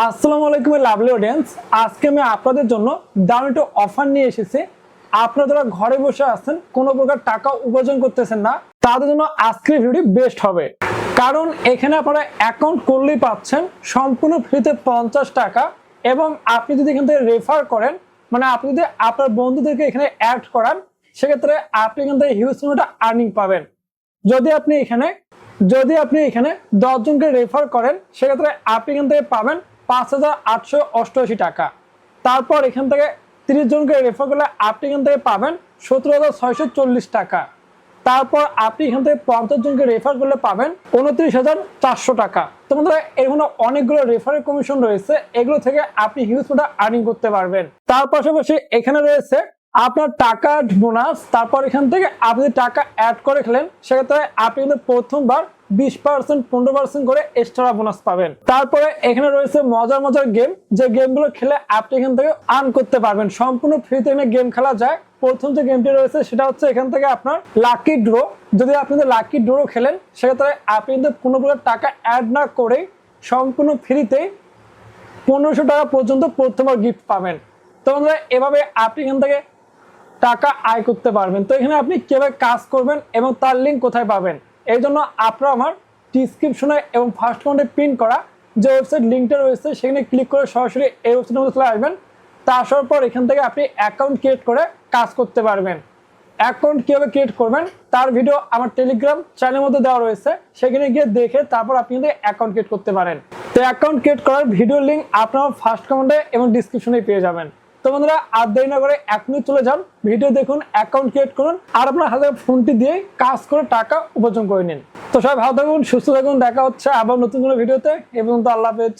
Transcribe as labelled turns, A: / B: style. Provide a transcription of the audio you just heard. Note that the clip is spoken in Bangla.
A: আসসালামু আলাইকুম লাভলি অডিয়েন্স। আজকে আমি আপনাদের জন্য দারুণ একটা অফার নিয়ে এসেছি। আপনারা যারা ঘরে বসে আছেন, কোনো প্রকার টাকা উপার্জন করতেছেন না, তাদের জন্য আজকের ভিডিওটি বেস্ট হবে। কারণ এখানে আপনারা অ্যাকাউন্ট করলেই পাচ্ছেন সম্পূর্ণ ফ্রিতে 50 টাকা। এবং আপনি যদি এখান থেকে রেফার করেন, মানে আপনি যদি আপনার বন্ধুদেরকে এখানে অ্যাড করান, সেক্ষেত্রে আপনি এখান থেকে হিউজ একটা আর্নিং পাবেন। যদি আপনি এখানে 10 জনকে রেফার করেন, সেক্ষেত্রে আপনি এখান থেকে পাবেন 5,888 টাকা। তারপর এখান থেকে 30 জনকে রেফার করলে আপনি এখান থেকে পাবেন 17,640 টাকা। তারপর আপনি এখান থেকে 50 জনকে রেফার করলে পাবেন 29,400 টাকা। তো বন্ধুরা, এখানে অনেকগুলো রেফারেল কমিশন রয়েছে, এগুলো থেকে আপনি হিউজ আর্নিং করতে পারবেন। তার পাশাপাশি এখানে রয়েছে আপনার টাকা বোনাস। তারপর এখান থেকে আপনি টাকা অ্যাড করে খেলেন, সেক্ষেত্রে আপনি কিন্তু প্রথমবার 20%, 15% করে এক্সট্রা বোনাস পাবেন। তারপরে এখানে রয়েছে মজার মজার গেম, যে গেমগুলো খেলে আপনি এখান থেকে আর্ন করতে পারবেন। সম্পূর্ণ ফ্রিতে এখানে গেম খেলা যায়। প্রথম যে গেমটি রয়েছে সেটা হচ্ছে এখান থেকে আপনার লাকি ড্র। যদি আপনি লাকি ড্র খেলেন, সেক্ষেত্রে আপনি কিন্তু কোনো প্রকার টাকা অ্যাড না করে সম্পূর্ণ ফ্রিতেই 1500 টাকা পর্যন্ত প্রথমবার গিফট পাবেন। তো বন্ধুরা, এভাবে আপনি এখান থেকে টাকা আয় করতে পারবেন। তো এখানে আপনি কিভাবে কাজ করবেন এবং তার লিঙ্ক কোথায় পাবেন, এই জন্য আপনারা আমার ডিসক্রিপশনে এবং ফার্স্ট কমেন্টে পিন করা যে ওয়েবসাইট লিঙ্কটা রয়েছে, সেখানে ক্লিক করে সরাসরি এই ওয়েবসাইটের মধ্যে চলে আসবেন। তা আসার পর এখান থেকে আপনি অ্যাকাউন্ট ক্রিয়েট করে কাজ করতে পারবেন। অ্যাকাউন্ট কীভাবে ক্রিয়েট করবেন তার ভিডিও আমার টেলিগ্রাম চ্যানেলের মধ্যে দেওয়া রয়েছে, সেখানে গিয়ে দেখে তারপর আপনি কিন্তু অ্যাকাউন্ট ক্রিয়েট করতে পারেন। তো অ্যাকাউন্ট ক্রিয়েট করার ভিডিও লিঙ্ক আপনার ফার্স্ট কমেন্টে এবং ডিসক্রিপশনে পেয়ে যাবেন। তো বন্ধুরা, আর দেরি না করে এখনই চলে যান, ভিডিও দেখুন, অ্যাকাউন্ট ক্রিয়েট করুন, আর আপনার হাতে ফোনটি দিয়ে কাজ করে টাকা উপার্জন করে নিন। তো সবাই ভালো থাকুন, সুস্থ থাকুন, দেখা হচ্ছে আবার নতুন কোনো ভিডিওতে। এবং তো আল্লাহ হাফেজ।